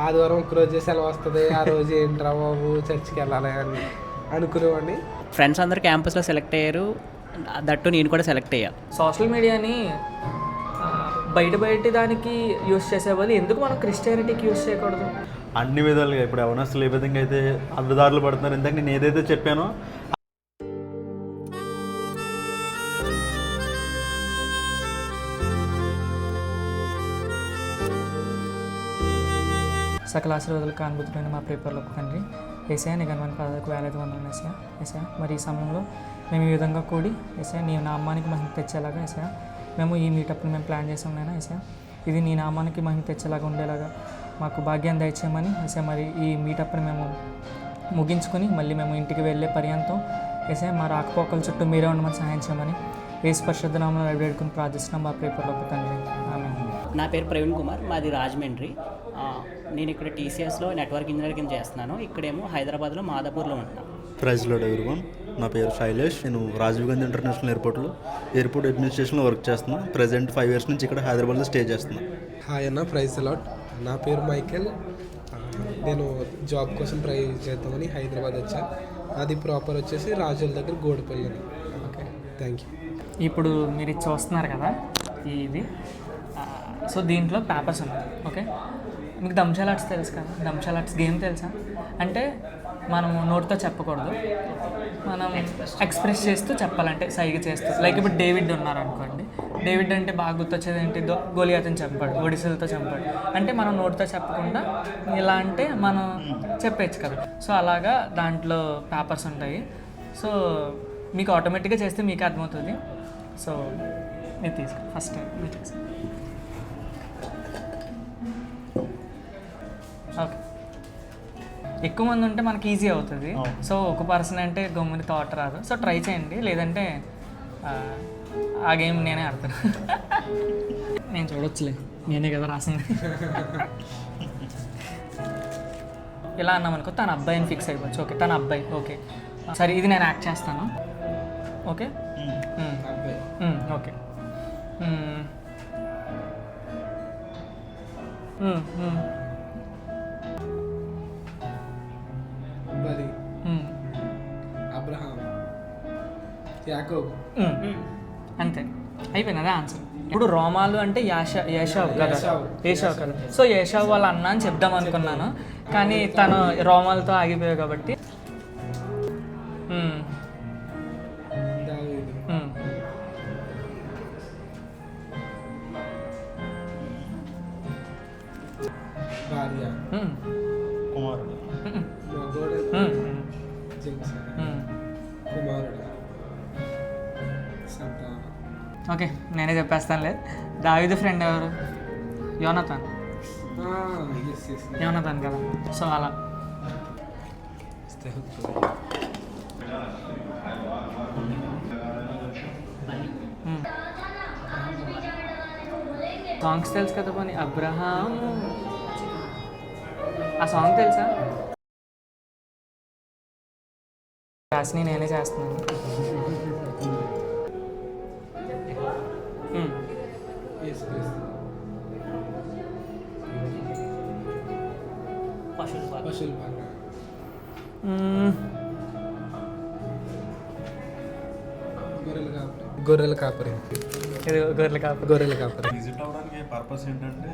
ఆదివారం ఒకరోజు సెలవు వస్తుంది, ఆ రోజు ఏంట్రా బాబు చర్చికి వెళ్ళాలి అని అనుకునేవాడిని. ఫ్రెండ్స్ అందరూ క్యాంపస్లో సెలెక్ట్ అయ్యారు, దట్టు నేను కూడా సెలెక్ట్ అయ్యా. సోషల్ మీడియాని బయట దానికి యూస్ చేసేవాళ్ళు, ఎందుకు మనం క్రిస్టియానిటీకి యూస్ చేయకూడదు? అన్ని విధాలుగా ఇప్పుడు అవనస్తులు ఏ విధంగా అయితే అడ్డదారులు పడుతున్నారు. ఇందాక నేను ఏదైతే చెప్పానో సకల ఆశీర్వాదాలకు అనుభూతులైన మా ప్రేపర్లకు తండ్రి ఏసయ్య, నీ గణమైన పదాలకు వేలాది వందలు ఏసయ్య. ఏసయ్య, మరి ఈ సమయంలో మేము ఈ విధంగా కూడి ఏసయ్య నీ నామానికి మహిమ తెచ్చేలాగా ఏసయ్య మేము ఈ మీటప్ని మేము ప్లాన్ చేసాం నైనా ఏసయ్య. ఇది నీ నామానికి మహిమ తెచ్చేలాగా ఉండేలాగా మాకు భాగ్యం దయచేయమని ఏసయ్య. మరి ఈ మీటప్ని మేము ముగించుకొని మళ్ళీ మేము ఇంటికి వెళ్ళే పర్యంతం ఏసయ్య మా రాకపోకల చుట్టూ మీరే ఉండమని సహాయం చేయమని ఏసు పరిశుద్ధ నామములో వేడుకొని ప్రార్థిస్తున్నాం మా ప్రేపర్లకు తండ్రి. ఆమేన్. నా పేరు ప్రవీణ్ కుమార్, మాది రాజమండ్రి. నేను ఇక్కడ టీసీఎస్లో నెట్వర్క్ ఇంజనీర్ కింద చేస్తున్నాను. ఇక్కడేమో హైదరాబాద్లో మాదాపూర్లో ఉంటున్నాను. Praise lord everyone. నా పేరు శైలేష్. నేను రాజీవ్ గాంధీ ఇంటర్నేషనల్ ఎయిర్పోర్ట్ అడ్మినిస్ట్రేషన్లో వర్క్ చేస్తున్నాను. ప్రజెంట్ 5 years నుంచి ఇక్కడ హైదరాబాద్లో స్టే చేస్తున్నాను. హాయ్ అన్న, ప్రైజ్ లార్డ్. నా పేరు మైకేల్. నేను జాబ్ కోసం ట్రై చేద్దామని హైదరాబాద్ వచ్చాను. అది ప్రాపర్ వచ్చేసి రాజుల దగ్గర గోడపల్లి. Okay, thank you. ఇప్పుడు మీరు ఇది చూస్తున్నారు కదా, ఇది సో దీంట్లో పేపర్స్ ఉన్నాయి. ఓకే, మీకు దంషాల్ ఆర్ట్స్ తెలుసు కదా? దంషాల్ ఆర్ట్స్ గేమ్ తెలుసా? అంటే మనం నోటితో చెప్పకూడదు, మనం ఎక్స్ప్రెస్ చేస్తూ చెప్పాలంటే సైగ చేస్తూ. లైక్ ఇప్పుడు డేవిడ్ ఉన్నారు అనుకోండి, డేవిడ్ అంటే బాగా గుర్తొచ్చేది ఏంటి? గోలియాతని చంపాడు, ఒడిసెలతో చంపాడు. అంటే మనం నోటితో చెప్పకుండా ఇలా అంటే మనం చెప్పచ్చు కదా. సో అలాగా దాంట్లో పేపర్స్ ఉంటాయి. సో మీకు ఆటోమేటిక్గా చేస్తే మీకు అర్థమవుతుంది. సో మీరు తీసుకో, ఫస్ట్ టైం మీరు తీసుకో. ఓకే, ఎక్కువ మంది ఉంటే మనకి ఈజీ అవుతుంది. సో ఒక పర్సన్ అంటే గమ్ముని థాట్ రాదు. సో ట్రై చేయండి, లేదంటే ఆ గేమ్ నేనే ఆడతాను. నేను చూడొచ్చులే, నేనే కదా రాసింది. ఇలా అన్నాం అనుకో, తన అబ్బాయిని ఫిక్స్ అయిపోవచ్చు. ఓకే, తన అబ్బాయి. ఓకే సరే, ఇది నేను యాక్ట్ చేస్తాను. Okay okay. బలి, అబ్రహాం, యాకోబు. అంతే, అయిపోయింది. అదే ఆన్సర్. ఇప్పుడు రోమాలు అంటే ఏషావు కదా. సో ఏషావు వాళ్ళ అన్న అని చెప్దాం అనుకున్నాను, కానీ తను రోమాలతో ఆగిపోయావు కాబట్టి దావీదు, భార్య, కుమారుడు, మగోడు, జింక్స్, కుమారుడు, సంతానం. ఓకే, నేనే చెప్పేస్తానులే. దావీదు ఫ్రెండ్ ఎవరు? యోనతాన్. యోనతాన్ కదా. సో అలా సాంగ్స్ తెలుసు కదా పోనీ. అబ్రహాం, ఆ సాంగ్ తెలుసా? రాసిని నేనే చేస్తున్నాను. పశువుల గొర్రెల కాపరి. గొర్రెల కాపరి. విజిట్ అవ్వడానికి పర్పస్ ఏంటంటే,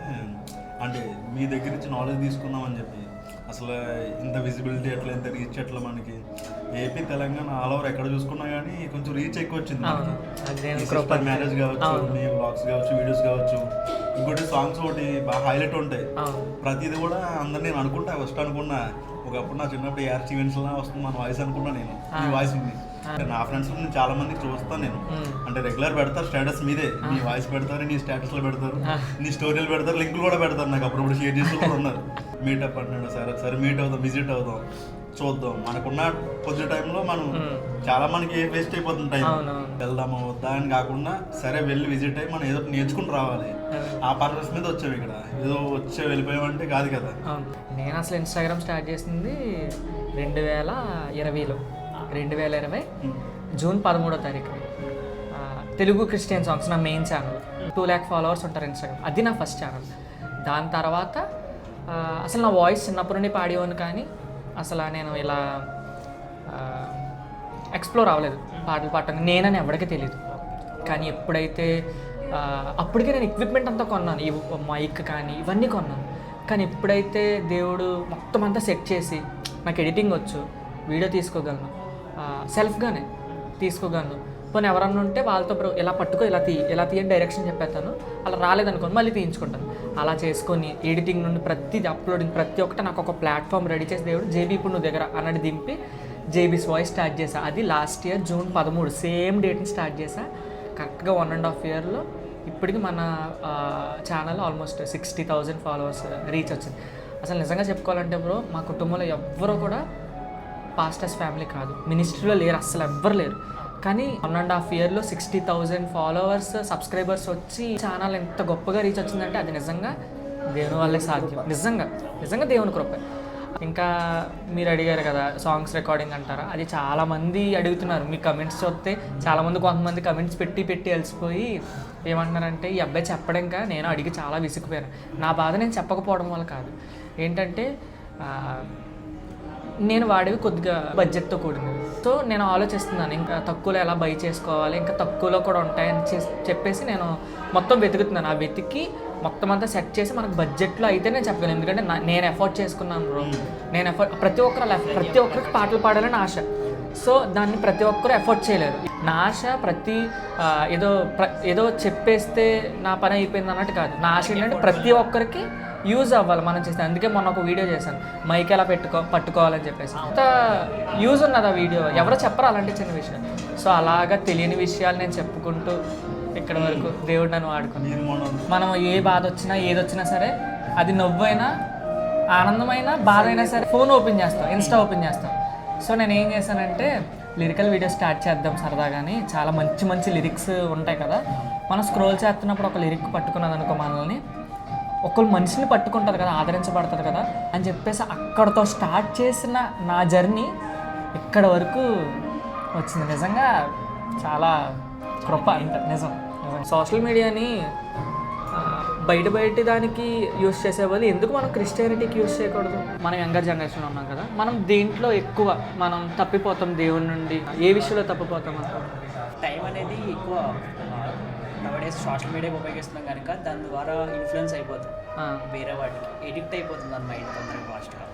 అంటే మీ దగ్గర నుంచి నాలెడ్జ్ తీసుకుందామని చెప్పి. అసలు ఇంత విజిబిలిటీ ఎట్లా, ఇంత రీచ్ ఎట్లా మనకి ఏపీ తెలంగాణ ఆల్ ఓవర్ ఎక్కడ చూసుకున్నా కానీ కొంచెం రీచ్ ఎక్కువ వచ్చింది మనకి. మ్యారేజ్ కావచ్చు, మీ వ్లాగ్స్ కావచ్చు, వీడియోస్ కావచ్చు, ఇంకోటి సాంగ్స్ ఒకటి బాగా హైలైట్ ఉంటాయి. ప్రతిది కూడా అందరు నేను అనుకుంటా, ఫస్ట్ అనుకున్నా ఒకప్పుడు నా చిన్నప్పుడు ఏఆర్సీ ఈవెంట్స్లా వస్తుంది మన వాయిస్ అనుకున్నా నేను. మీ వాయిస్ ఉంది. నా ఫ్రెండ్స్ నేను చాలా మందికి చూస్తాను నేను. అంటే రెగ్యులర్ పెడతారు స్టేటస్ మీదే, నీ వాయిస్ పెడతారు, నీ స్టేటస్లో పెడతారు, నీ స్టోరీలు పెడతారు, లింకులు కూడా పెడతారు. నాకు అప్పుడు షేర్ చేసి కూడా ఉన్నారు. మీటప్ అంటున్నాడు, సరే సరే మీట్ అవుదాం, విజిట్ అవుదాం, చూద్దాం. మనకున్న కొద్ది టైంలో మనం చాలా మనకి వేస్ట్ అయిపోతుంది టైం. వెళ్దామా వద్దా అని కాకుండా సరే వెళ్ళి విజిట్ అయ్యి మనం ఏదో నేర్చుకుని రావాలి. ఆ పర్పస్ మీద వచ్చాము ఇక్కడ. ఏదో వచ్చే వెళ్ళిపోయామంటే కాదు కదా. నేను అసలు ఇన్స్టాగ్రామ్ స్టార్ట్ చేసింది 2020 జూన్ 13 తెలుగు క్రిస్టియన్ సాంగ్స్ నా మెయిన్ ఛానల్. 2 lakh ఫాలోవర్స్ ఉంటారు ఇన్స్టాగ్రామ్. అది నా ఫస్ట్ ఛానల్. దాని తర్వాత అసలు నా వాయిస్ చిన్నప్పటి నుండి పాడేవాను, కానీ అసలు నేను ఇలా ఎక్స్ప్లోర్ అవ్వలేదు పాటలు పాడటానికి నేనని ఎవరికీ తెలియదు. కానీ ఎప్పుడైతే అప్పటికే నేను ఎక్విప్మెంట్ అంతా కొన్నాను, ఈ మైక్ కానీ ఇవన్నీ కొన్నాను. కానీ ఎప్పుడైతే దేవుడు మొత్తం అంతా సెట్ చేసి నాకు ఎడిటింగ్ వచ్చు, వీడియో తీసుకోగలను, సెల్ఫ్గానే తీసుకోగలను. పోనీ ఎవరన్నా ఉంటే వాళ్ళతో ఇలా పట్టుకో, ఇలా తీయని డైరెక్షన్ చెప్పేస్తాను, అలా రాలేదనుకోని మళ్ళీ తీయించుకుంటాను. అలా చేసుకొని ఎడిటింగ్ నుండి ప్రతిది అప్లోడింగ్ ప్రతి ఒక్కటి నాకు ఒక ప్లాట్ఫామ్ రెడీ చేసి దేవుడు జేబీ ఇప్పుడు నువ్వు దగ్గర అన్నది దింపి జేబీస్ వాయిస్ స్టార్ట్ చేశా. అది లాస్ట్ ఇయర్ June 13 సేమ్ డేట్ని స్టార్ట్ చేశా. కరెక్ట్గా 1.5 yearలో ఇప్పటికి మన ఛానల్ ఆల్మోస్ట్ 60,000 ఫాలోవర్స్ రీచ్ వచ్చింది. అసలు నిజంగా చెప్పుకోవాలంటే బ్రో, మా కుటుంబంలో ఎవ్వరూ కూడా పాస్టర్స్ ఫ్యామిలీ కాదు, మినిస్ట్రీలో లేరు, అస్సలు ఎవ్వరు లేరు. కానీ 1.5 yearలో 60,000 ఫాలోవర్స్ సబ్స్క్రైబర్స్ వచ్చి ఛానల్ ఎంత గొప్పగా రీచ్ వచ్చిందంటే అది నిజంగా దేవుని వల్లే సాధ్యం. నిజంగా దేవుని కృప. ఇంకా మీరు అడిగారు కదా సాంగ్స్ రికార్డింగ్ అంటారా, అది చాలామంది అడుగుతున్నారు. మీ కమెంట్స్ చూస్తే కొంతమంది కమెంట్స్ పెట్టి అలసిపోయి ఏమంటున్నారంటే ఈ అబ్బాయి చెప్పడం, ఇంకా నేను అడిగి చాలా విసిగిపోయాను. నా బాధ నేను చెప్పకపోవడం వల్ల కాదు, ఏంటంటే నేను వాడేవి కొద్దిగా బడ్జెట్తో కూడినవి. సో నేను ఆలోచిస్తున్నాను ఇంకా తక్కువలో ఎలా బై చేసుకోవాలి, ఇంకా తక్కువలో కూడా ఉంటాయని చెప్పేసి నేను మొత్తం వెతుకుతున్నాను. ఆ వెతికి మొత్తం అంతా సెట్ చేసి మనకు బడ్జెట్లో అయితే నేను చెప్పగలను. ఎందుకంటే నేను ఎఫోర్డ్ చేసుకున్నాను బ్రో. ప్రతి ఒక్కరికి పాటలు పాడాలని ఆశ. సో దాన్ని ప్రతి ఒక్కరు ఎఫోర్డ్ చేయలేరు. నా ఆశ ఏదో చెప్పేస్తే నా పని అయిపోయింది అన్నట్టు కాదు. నా ఆశ ఏంటంటే ప్రతి ఒక్కరికి యూజ్ అవ్వాలి మనం చేస్తాను. అందుకే మొన్న ఒక వీడియో చేశాను, మైక్ ఎలా పట్టుకోవాలని చెప్పేసి. అంత యూజ్ ఉన్నది ఆ వీడియో, ఎవరో చెప్పరు అలాంటి చిన్న విషయం. సో అలాగా తెలియని విషయాలు నేను చెప్పుకుంటూ ఇక్కడ వరకు దేవుడు నన్ను వాడుకుని, మనం ఏ బాధ వచ్చినా ఏది వచ్చినా సరే, అది నవ్వైనా ఆనందమైనా బాధ అయినా సరే ఫోన్ ఓపెన్ చేస్తాం, ఇన్స్టా ఓపెన్ చేస్తాం. సో నేను ఏం చేశానంటే లిరికల్ వీడియో స్టార్ట్ చేద్దాం సరదాగాని. చాలా మంచి లిరిక్స్ ఉంటాయి కదా, మనం స్క్రోల్ చేస్తున్నప్పుడు ఒక లిరిక్ పట్టుకున్నది అనుకో, మనల్ని ఒకళ్ళు మనిషిని పట్టుకుంటుంది కదా, ఆదరించబడుతుంది కదా అని చెప్పేసి అక్కడితో స్టార్ట్ చేసిన నా జర్నీ ఇక్కడ వరకు వచ్చింది. నిజంగా చాలా కృప అంట. నిజం. సోషల్ మీడియాని బయట దానికి యూస్ చేసే బదులు ఎందుకు మనం క్రిస్టియానిటీకి యూస్ చేయకూడదు? మనం యంగర్ జనరేషన్ ఉన్నాం కదా, మనం దేంట్లో ఎక్కువ మనం తప్పిపోతాం దేవుడి నుండి, ఏ విషయంలో తప్పిపోతాం అంటాం? టైం అనేది ఎక్కువ నవడేస్ సోషల్ మీడియా ఉపయోగిస్తున్నాం కనుక దాని ద్వారా ఇన్ఫ్లుయెన్స్ అయిపోతుంది, వేరే వాటికి ఎడిక్ట్ అయిపోతుంది మన మైండ్ తొందరగా ఫాస్ట్గా.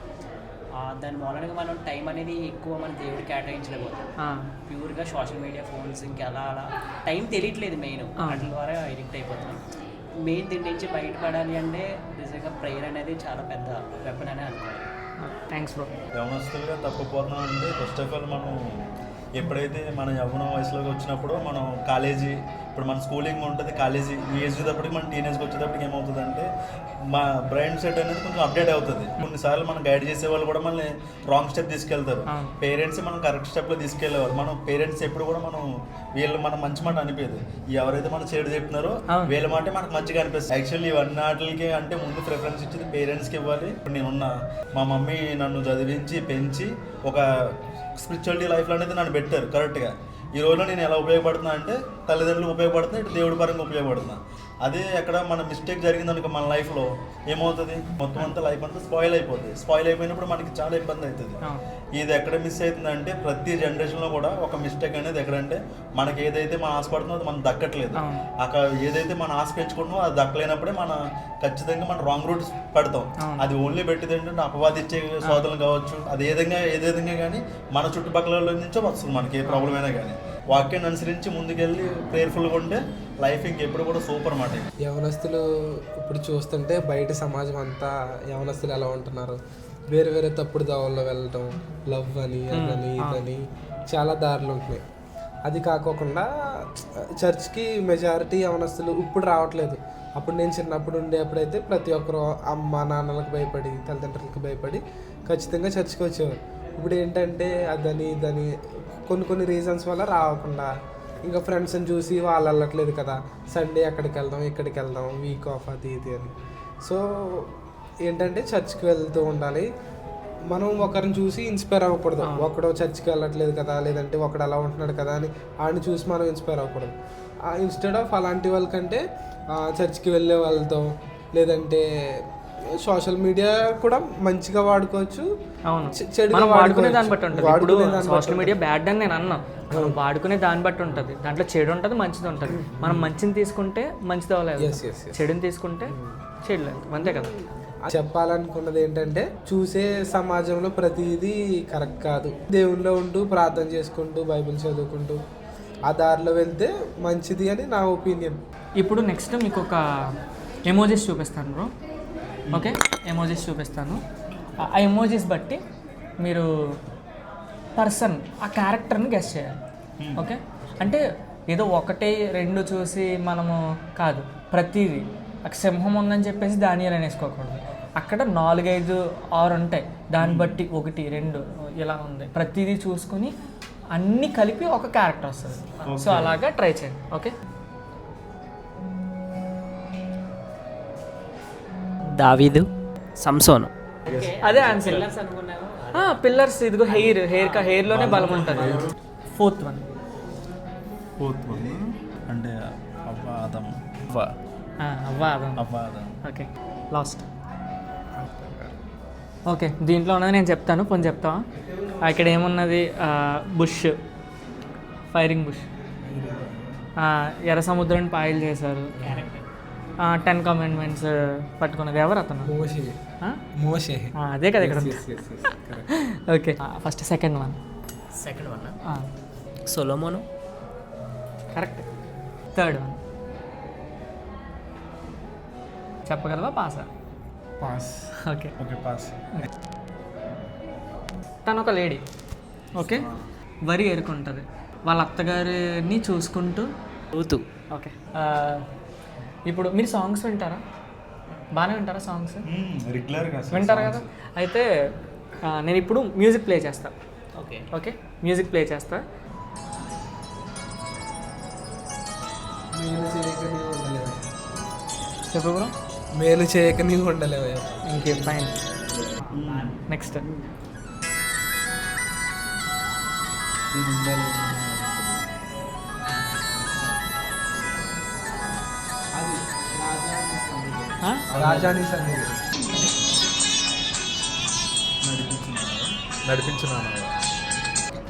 దాని మూలంగా మనం టైం అనేది ఎక్కువ మన దేవుడికి కేటాయించలేకపోతాం. ప్యూర్గా సోషల్ మీడియా, ఫోన్స్, ఇంకా అలా టైం తెలియట్లేదు. మెయిన్ వాటి ద్వారా ఎడిక్ట్ అయిపోతున్నాం. మెయిన్ దీని నుంచి బయటపడాలి అంటే నిజంగా ప్రేయర్ అనేది చాలా పెద్ద వెపన్ అనే అనుకోవాలి. Thanks bro. యవనస్తులుగా తప్పిపోతున్నాం అంటే ఫస్ట్ ఆఫ్ ఆల్ మనం ఎప్పుడైతే మన యవ్వన వయసులోకి వచ్చినప్పుడు మనం కాలేజీ, ఇప్పుడు మన స్కూలింగ్ ఉంటుంది, కాలేజీ ఈ ఏజ్ వచ్చేటప్పటికి మన టీనేజ్కి వచ్చేటప్పటికి ఏమవుతుందంటే మా బ్రెయిన్ సెట్ అనేది కొంచెం అప్డేట్ అవుతుంది. కొన్నిసార్లు మనం గైడ్ చేసే వాళ్ళు కూడా మనల్ని రాంగ్ స్టెప్ తీసుకెళ్తారు. పేరెంట్స్ మనం కరెక్ట్ స్టెప్లో తీసుకెళ్ళేవారు. మనం పేరెంట్స్ ఎప్పుడు కూడా మనం మంచి మాట అనిపించదు. ఎవరైతే మనం చెడు చెప్తున్నారో వీళ్ళ మాట మనకు మంచిగా అనిపిస్తుంది. యాక్చువల్లీ ఇవన్నీ వాటికి అంటే ముందు ప్రిఫరెన్స్ ఇచ్చేది పేరెంట్స్కి ఇవ్వాలి. నేనున్న మా మమ్మీ నన్ను చదివించి పెంచి ఒక స్పిరిచువాలిటీ లైఫ్లో అనేది నన్ను పెట్టారు కరెక్ట్గా. ఈ రోజులో నేను ఎలా ఉపయోగపడుతున్నా అంటే తల్లిదండ్రులకు ఉపయోగపడుతున్నా, ఇటు దేవుడి పరంగా ఉపయోగపడుతున్నా. అదే ఎక్కడ మన మిస్టేక్ జరిగిందనుకో మన లైఫ్లో ఏమవుతుంది, మొత్తం అంతా లైఫ్ అంతా స్పాయిల్ అయిపోతుంది. స్పాయిల్ అయిపోయినప్పుడు మనకి చాలా ఇబ్బంది అవుతుంది. ఇది ఎక్కడ మిస్ అవుతుందంటే ప్రతి జనరేషన్లో కూడా ఒక మిస్టేక్ అనేది ఎక్కడంటే మనకి ఏదైతే మనం ఆశపడుతుందో అది మనం దక్కట్లేదు. అక్కడ ఏదైతే మనం ఆశ పెంచుకుంటున్నామో అది దక్కలేనప్పుడే మనం ఖచ్చితంగా మనం రాంగ్ రూట్ పడతాం. అది ఓన్లీ పెట్టేది ఏంటంటే అపవాది ఇచ్చే సోదరులు కావచ్చు, అది ఏ విధంగా కానీ మన చుట్టుపక్కల నుంచో వస్తుంది మనకి ఏ ప్రాబ్లం అయినా కానీ. వాక్యాన్ని అనుసరించి ముందుకెళ్ళి ప్రేయర్ఫుల్గా ఉంటే లైఫ్ ఇంకెప్పుడు కూడా సూపర్ మాట. యవనస్తులు ఇప్పుడు చూస్తుంటే బయట సమాజం అంతా యవనస్తులు ఎలా ఉంటున్నారు, వేరే తప్పుడు దావుల్లో వెళ్ళటం, లవ్ అని అదని ఇదని చాలా దారులు ఉంటున్నాయి. అది కాకోకుండా చర్చ్కి మెజారిటీ యవనస్తులు ఇప్పుడు రావట్లేదు. అప్పుడు నేను చిన్నప్పుడు ఉండేప్పుడైతే ప్రతి ఒక్కరు అమ్మ నాన్నలకు భయపడి, తల్లిదండ్రులకు భయపడి ఖచ్చితంగా చర్చ్కి వచ్చేవారు. ఇప్పుడు ఏంటంటే అదని ఇదని కొన్ని రీజన్స్ వల్ల రాకుండా, ఇంకా ఫ్రెండ్స్ని చూసి వాళ్ళు వెళ్ళట్లేదు కదా, సండే అక్కడికి వెళ్దాం ఇక్కడికి వెళ్దాం, వీక్ ఆఫ్ అది ఇది అని. సో ఏంటంటే చర్చ్కి వెళ్తూ ఉండాలి. మనం ఒకరిని చూసి ఇన్స్పైర్ అవ్వకూడదు. ఒకడు చర్చ్కి వెళ్ళట్లేదు కదా, లేదంటే ఒకడు అలా ఉంటున్నాడు కదా అని ఆడిని చూసి మనం ఇన్స్పైర్ అవ్వకూడదు. ఇన్స్టెడ్ ఆఫ్ అలాంటి వాళ్ళకంటే చర్చ్కి వెళ్ళే వాళ్ళతో, లేదంటే సోషల్ మీడియా కూడా మంచిగా వాడుకోవచ్చు, అవును, చెడుగా మనం వాడుకునే దాన్ని బట్టి వాడుకోవచ్చు. ఉంటుంది. ఇప్పుడు వాడుకునే దాన్ని సోషల్ మీడియా బ్యాడ్ అని నేను అన్నా, మనం వాడుకునే దాన్ని బట్టి ఉంటుంది. దాంట్లో చెడు ఉంటుంది, మంచిది ఉంటుంది. మనం మంచిని తీసుకుంటే మంచిది అవ్వలేదు, Yes, yes, yes. చెడుని తీసుకుంటే చెడు లేదు, అంతే కదా. చెప్పాలనుకున్నది ఏంటంటే చూసే సమాజంలో ప్రతిదీ కరెక్ట్ కాదు. దేవునిలో ఉంటూ ప్రార్థన చేసుకుంటూ బైబిల్ చదువుకుంటూ ఆ దారిలో వెళ్తే మంచిది అని నా ఒపీనియన్. ఇప్పుడు నెక్స్ట్ మీకు ఒక ఎమోజీస్ చూపిస్తాను బ్రో. ఓకే, ఎమోజీస్ చూపిస్తాను. ఆ ఎమోజీస్ బట్టి మీరు పర్సన్ ఆ క్యారెక్టర్ని గెస్ చేయాలి. ఓకే, అంటే ఏదో ఒకటి రెండు చూసి మనము కాదు, ప్రతిదీ సింహం ఉందని చెప్పేసి దానియల్ అనేసుకోకూడదు. అక్కడ 4, 5, 6 ఉంటాయి, దాన్ని బట్టి 1, 2 ఇలా ఉంది. ప్రతిదీ చూసుకుని అన్నీ కలిపి ఒక క్యారెక్టర్ వస్తుంది. సో అలాగా ట్రై చేయండి. ఓకే, దావీదు, సంసోను. అదే ఆన్సర్. పిల్లర్స్, ఇదిగో హెయిర్లోనే బలం ఉంటుంది. ఫోర్త్ వన్ అంటే అవ్వాదం. అవ్వాదం. Okay, last. ఓకే, దీంట్లో ఉన్నది నేను చెప్తాను, పోనీ చెప్తావా? ఇక్కడ ఏమున్నది? Bush, firing bush. ఎర్ర సముద్రాన్ని పాయలు చేశారు. 10 కమాండ్మెంట్స్ పట్టుకున్నది ఎవరు? అతను మోషే. అదే కదా ఇక్కడ. Okay, first second one. సొలొమోను. కరెక్ట్. థర్డ్ వన్ చెప్పగలవా? పాసా? పాస్. Okay, pass. తను ఒక లేడీ. ఓకే, వరి ఎరుకుంటుంది, వాళ్ళ అత్తగారిని చూసుకుంటూ. రూతు. ఓకే, ఇప్పుడు మీరు సాంగ్స్ వింటారా? బాగానే వింటారా సాంగ్స్? రెగ్యులర్గా వింటారు కదా. అయితే నేను ఇప్పుడు మ్యూజిక్ ప్లే చేస్తాను. ఓకే. ఓకే, మ్యూజిక్ ప్లే చేస్తా. చెప్పు బ్రో. మేలు చేయక నీవు ఉండలేవు. ఇంకేం, ఫైన్. నెక్స్ట్. రాజాని సన్నిధి. నడిపించున్నాను.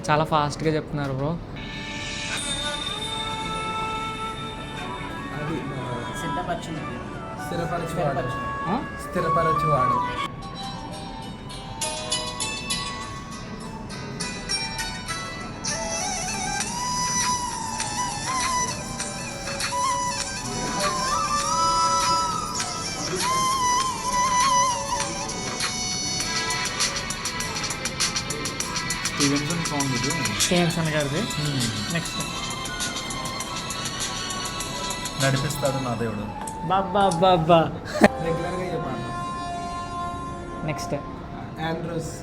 చాలా ఫాస్ట్గా చెప్తున్నారు బ్రో. అది సిద్ధపరచున్నది. స్థిరపరచువాడు. స్టీవెన్సన్ సాంగ్ ఇది. స్టీవెన్సన్ గారిది. నెక్స్ట్. నడిపిస్తాడు నా దేవుడు. బాబా. రెగ్యులర్గా చెప్పాలి. నెక్స్ట్. ఆండ్రూస్.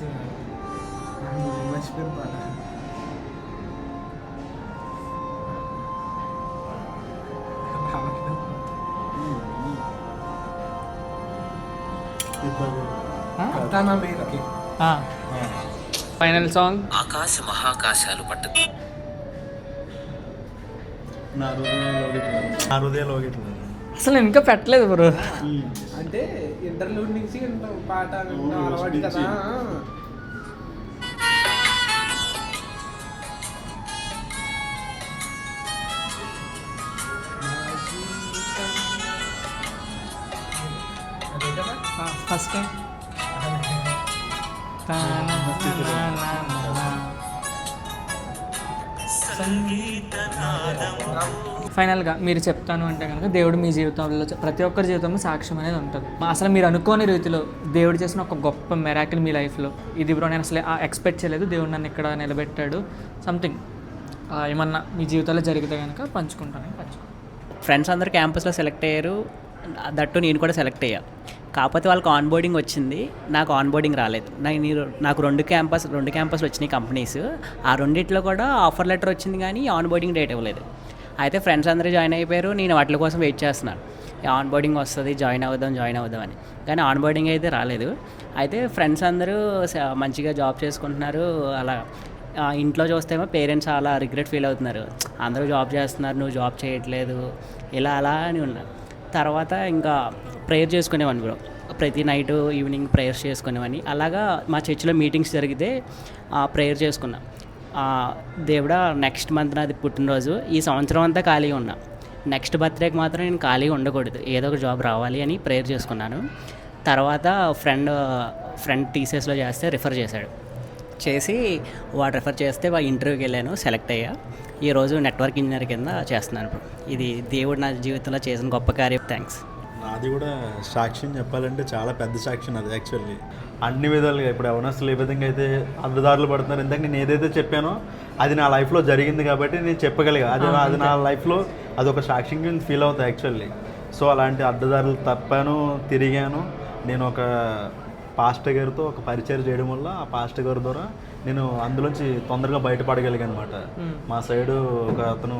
మర్చిపోయిన పాట. తన మీదకి. Final song. ఆకాశ మహాకాశాలు పట్టుకు నా హృదయంలో అసలు నేను ఇంకా పెట్టలేదు బ్రో. అంటే ఇంటర్లూడ్ నుంచి వింటాం పాట, వింటాం అలవాటు కదా. అదే కదా ఫస్ట్ టైం. ఫైనల్గా మీరు చెప్తాను అంటే కనుక దేవుడు మీ జీవితంలో ప్రతి ఒక్కరి జీవితంలో సాక్ష్యం అనేది ఉంటుంది. అసలు మీరు అనుకోని రీతిలో దేవుడు చేసిన ఒక గొప్ప మెరాకిల్ మీ లైఫ్లో ఇది బ్రో, నేను అసలు ఎక్స్పెక్ట్ చేయలేదు, దేవుడు నన్ను ఇక్కడ నిలబెట్టాడు, సంథింగ్ ఏమన్నా మీ జీవితంలో జరిగితే కనుక పంచుకుంటాను. ఫ్రెండ్స్ అందరూ క్యాంపస్లో సెలెక్ట్ అయ్యారు, దట్టు నేను కూడా సెలెక్ట్ అయ్యా. కాకపోతే వాళ్ళకి ఆన్ బోర్డింగ్ వచ్చింది, నాకు ఆన్ బోర్డింగ్ రాలేదు. నాకు రెండు క్యాంపస్లు వచ్చినాయి కంపెనీస్. ఆ రెండిట్లో కూడా ఆఫర్ లెటర్ వచ్చింది కానీ ఆన్ బోర్డింగ్ డేట్ ఇవ్వలేదు. అయితే ఫ్రెండ్స్ అందరూ జాయిన్ అయిపోయారు, నేను వాటి కోసం వెయిట్ చేస్తున్నాను. ఆన్ బోర్డింగ్ వస్తుంది, జాయిన్ అవుదాం అని. కానీ ఆన్ బోర్డింగ్ అయితే రాలేదు. అయితే ఫ్రెండ్స్ అందరూ మంచిగా జాబ్ చేసుకుంటున్నారు. అలా ఇంట్లో చూస్తేమో పేరెంట్స్ చాలా రిగ్రెట్ ఫీల్ అవుతున్నారు, అందరూ జాబ్ చేస్తున్నారు, నువ్వు జాబ్ చేయట్లేదు, ఇలా అలా అని ఉన్నారు. తర్వాత ఇంకా ప్రేయర్ చేసుకునేవాడిని బ్రో. ప్రతి నైట్ ఈవినింగ్ ప్రేయర్స్ చేసుకునేవని. అలాగా మా చర్చిలో మీటింగ్స్ జరిగితే ప్రేయర్ చేసుకున్నాం. దేవుడా నెక్స్ట్ మంత్ నాది పుట్టినరోజు, ఈ సంవత్సరం అంతా ఖాళీగా ఉన్నా, నెక్స్ట్ బర్త్డేకి మాత్రం నేను ఖాళీగా ఉండకూడదు, ఏదో ఒక జాబ్ రావాలి అని ప్రేయర్ చేసుకున్నాను. తర్వాత ఫ్రెండ్ టీసీఎస్లో చేస్తే రిఫర్ చేసి వాడు రిఫర్ చేస్తే వాడు ఇంటర్వ్యూకి వెళ్ళాను, సెలెక్ట్ అయ్యా. ఈరోజు నెట్వర్క్ ఇంజనీర్ కింద చేస్తున్నాను. ఇప్పుడు ఇది దేవుడు నా జీవితంలో చేసిన గొప్ప కార్యం. థ్యాంక్స్. నాది కూడా సాక్ష్యం చెప్పాలంటే చాలా పెద్ద సాక్ష్యం అది. యాక్చువల్లీ అన్ని విధాలుగా ఇప్పుడు అసలు ఏ విధంగా అయితే అడ్డదారులు పడుతున్నారు, ఇందాక నేను ఏదైతే చెప్పానో అది నా లైఫ్లో జరిగింది కాబట్టి నేను చెప్పగలిగా. అది నా లైఫ్లో అదొక సాక్ష్యం కింద ఫీల్ అవుతాయి యాక్చువల్లీ. సో అలాంటి అడ్డదారులు తప్పాను, తిరిగాను. నేను ఒక పాస్టర్ గారితో ఒక పరిచయం చేయడం వల్ల ఆ పాస్టర్ గారి ద్వారా నేను అందులోంచి తొందరగా బయటపడగలిగాను అనమాట. మా సైడు ఒక అతను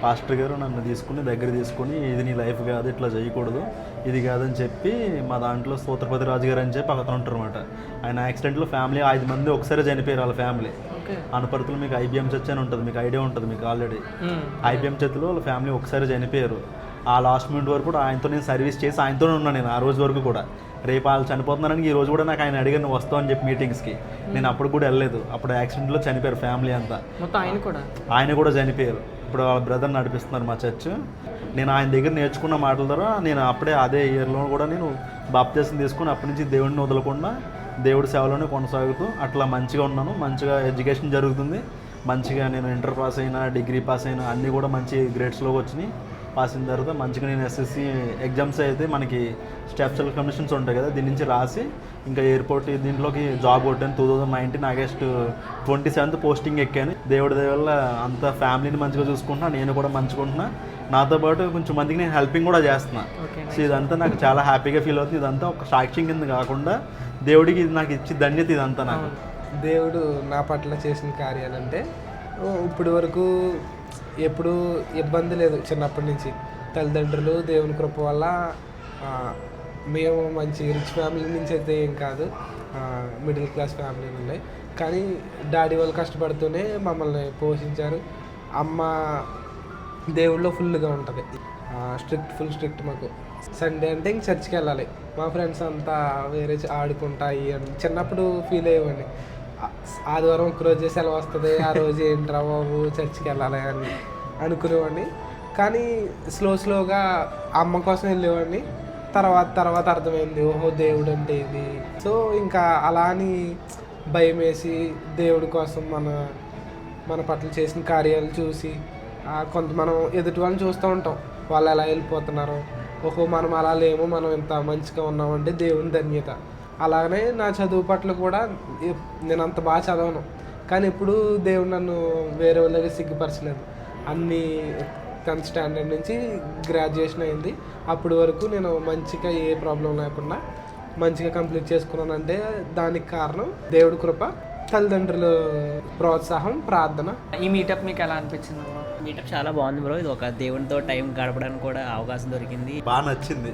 పాస్టర్ గారు నన్ను దగ్గర తీసుకుని ఇది నీ లైఫ్ కాదు, ఇట్లా చేయకూడదు, ఇది కాదని చెప్పి మా దాంట్లో స్తోత్రపతి రాజు గారు అని చెప్పి అతను ఉంటారు అనమాట. ఆయన యాక్సిడెంట్లో ఫ్యామిలీ 5 మంది ఒకసారి చనిపోయారు వాళ్ళ ఫ్యామిలీ. అనుపర్తిలో మీకు ఐబిఎం చర్చ్ అని ఉంటుంది, మీకు ఐడియా ఉంటుంది మీకు ఆల్రెడీ. ఐబిఎం చర్చ్లో వాళ్ళ ఫ్యామిలీ ఒకసారి చనిపోయారు. ఆ లాస్ట్ మినిట్ వరకు కూడా ఆయనతో నేను సర్వీస్ చేసి ఆయనతోనే ఉన్నాను నేను ఆ రోజు వరకు కూడా. రేపు వాళ్ళు చనిపోతున్నారని ఈ రోజు కూడా నాకు ఆయన అడిగాను నువ్వు వస్తావు అని చెప్పి మీటింగ్స్కి. నేను అప్పుడు కూడా వెళ్ళలేదు. అప్పుడు యాక్సిడెంట్లో చనిపోయారు ఫ్యామిలీ అంతా. ఆయన కూడా చనిపోయారు. ఇప్పుడు వాళ్ళ బ్రదర్ నడిపిస్తున్నారు మా చర్చ్. నేను ఆయన దగ్గర నేర్చుకున్న మాటల ద్వారా నేను అప్పుడే అదే ఇయర్లో కూడా నేను బాప్తిసం తీసుకుని అప్పటి నుంచి దేవుడిని వదలకుండా దేవుడి సేవలోనే కొనసాగుతూ అట్లా మంచిగా ఉన్నాను. మంచిగా ఎడ్యుకేషన్ జరుగుతుంది. మంచిగా నేను ఇంటర్ పాస్ అయినా, డిగ్రీ పాస్ అయినా అన్నీ కూడా మంచి గ్రేడ్స్లోకి వచ్చినాయి. పాస్ అయిన తర్వాత మంచిగా నేను ఎస్ఎస్సి ఎగ్జామ్స్ అయితే మనకి స్టాఫ్ సెలెక్షన్ కమిషన్స్ ఉంటాయి కదా, దీని నుంచి రాసి ఇంకా ఎయిర్పోర్ట్ దీంట్లోకి జాబ్ కొట్టాను. 2019 ఆగస్ట్ 27 పోస్టింగ్ ఎక్కాను. దేవుడి దయ వల్ల అంత ఫ్యామిలీని మంచిగా చూసుకుంటున్నా, నేను కూడా మంచిగా ఉంటున్నా. నాతో పాటు కొంచెం మందికి నేను హెల్పింగ్ కూడా చేస్తున్నా. సో ఇదంతా నాకు చాలా హ్యాపీగా ఫీల్ అవుతుంది. ఇదంతా ఒక సాక్ష్యం కింద కాకుండా దేవుడికి ఇది నాకు ఇచ్చి ధన్యత ఇదంతా నాకు. దేవుడు నా పట్ల చేసిన కార్యాలంటే ఇప్పటి వరకు ఎప్పుడు ఇబ్బంది లేదు. చిన్నప్పటి నుంచి తల్లిదండ్రులు దేవుని కృప వల్ల మేము మంచి రిచ్ ఫ్యామిలీ నుంచి అయితే ఏం కాదు, మిడిల్ క్లాస్ ఫ్యామిలీ నుండి. కానీ డాడీ వాళ్ళు కష్టపడుతూనే మమ్మల్ని పోషించారు. అమ్మ దేవుళ్ళలో ఫుల్గా ఉంటుంది, ఫుల్ స్ట్రిక్ట్. మాకు సండే అంటే ఇంక చర్చికి వెళ్ళాలి. మా ఫ్రెండ్స్ అంతా వేరే ఆడుకుంటాయి అని చిన్నప్పుడు ఫీల్ అయ్యేవాడిని. ఆదివారం ఒకరోజు సెలవు వస్తుంది, ఆ రోజు ఏంట్రా బాబు చర్చికి వెళ్ళాలి అని అనుకునేవాడిని. కానీ స్లోగా అమ్మ కోసం వెళ్ళేవాడిని. తర్వాత అర్థమైంది ఓహో దేవుడు అంటే ఇది. సో ఇంకా అలా అని భయం వేసి దేవుడి కోసం మన పట్ల చేసిన కార్యాలు చూసి మనం ఎదుటి వాళ్ళని చూస్తూ ఉంటాం, వాళ్ళు ఎలా వెళ్ళిపోతున్నారో. ఓహో మనం అలా లేము, మనం ఇంత మంచిగా ఉన్నామంటే దేవుని ధన్యత. అలాగనే నా చదువు పట్ల కూడా నేను అంత బాగా చదవను, కానీ ఇప్పుడు దేవుడు నన్ను వేరే వాళ్ళ దగ్గర సిగ్గుపరచలేదు. అన్నీ 10th స్టాండర్డ్ నుంచి గ్రాడ్యుయేషన్ అయింది. అప్పటి వరకు నేను మంచిగా ఏ ప్రాబ్లం లేకుండా మంచిగా కంప్లీట్ చేసుకున్నానంటే దానికి కారణం దేవుడి కృప, తల్లిదండ్రుల ప్రోత్సాహం, ప్రార్థన. ఈ మీటప్ మీకు ఎలా అనిపించింది? మీటప్ చాలా బాగుంది బ్రో. ఇది ఒక దేవునితో టైం గడపడానికి కూడా అవకాశం దొరికింది. బాగా నచ్చింది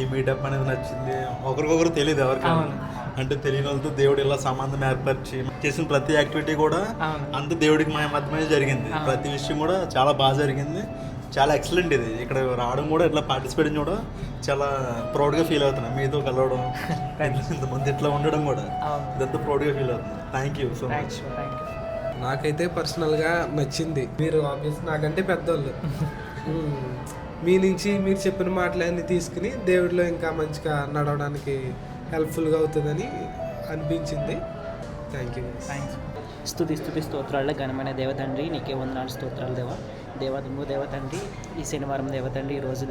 ఈ మీటప్ అనేది, నచ్చింది. ఒకరికొకరు తెలియదు ఎవరికైనా, అంటే తెలియని వాళ్ళతో దేవుడు ఇలా సంబంధం ఏర్పరిచి చేసిన ప్రతి యాక్టివిటీ కూడా అంత దేవుడికి మధ్యమే జరిగింది. ప్రతి విషయం కూడా చాలా బాగా జరిగింది. చాలా ఎక్సలెంట్ ఇది. ఇక్కడ రావడం కూడా ఇట్లా పార్టిసిపేట్ కూడా చాలా ప్రౌడ్గా ఫీల్ అవుతున్నాను. మీతో కలవడం, ఇంతమంది ఇట్లా ఉండడం కూడా ఇదంతా ప్రౌడ్గా ఫీల్ అవుతుంది. Thank you so much. నాకైతే పర్సనల్గా నచ్చింది. మీరు ఆబ్వియస్ నాకంటే పెద్దోళ్ళు. మీ నుంచి మీరు చెప్పిన మాటలన్నీ తీసుకుని దేవుడిలో ఇంకా మంచిగా నడవడానికి హెల్ప్ఫుల్గా అవుతుందని అనిపించింది. Thank you. స్తుతి స్తోత్రాల ఘనమైన దేవతండ్రి, నీకే వందనాలు స్తోత్రాలు దేవతండ్రి. ఈ శనివారం దేవతండ్రి, ఈ రోజు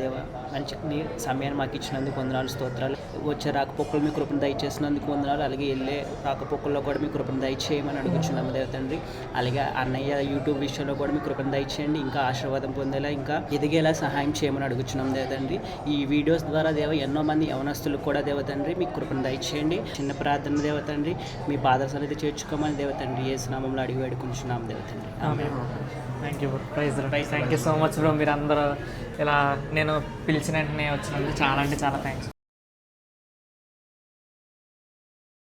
మంచి నీ సమయాన్ని మాకు ఇచ్చినందుకు వందనాలు స్తోత్రాలు. వచ్చే రాకపోకలు మీ కృపను దయచేసినందుకు వందనాలు. అలాగే వెళ్ళే రాకపోకల్లో కూడా మీ కృపను దయచేయమని అడుగుచున్నాము దేవతండ్రి. అలాగే అన్నయ్య యూట్యూబ్ విషయంలో కూడా మీ కృపను దయచేయండి, ఇంకా ఆశీర్వాదం పొందేలా, ఇంకా ఎదిగేలా సహాయం చేయమని అడుగుచున్నాం దేవతండ్రి. ఈ వీడియోస్ ద్వారా ఎన్నో మంది యవనస్తులకు కూడా దేవతండ్రి మీ కృపను దయచేయండి. చిన్న ప్రార్థన దేవతండ్రి, మీ పాద సన్నిధి చేర్చుకోమని దేవతండ్రి యేసు నామములో అడిగి వేడుకుంటున్నాం దేవతండ్రి. ఆమేన్. Thank you bro. Thank you so much bro. మీరు అందరూ ఇలా నేను పిలిచిన వెంటనే వచ్చినందుకు చాలా అంటే చాలా థ్యాంక్స్.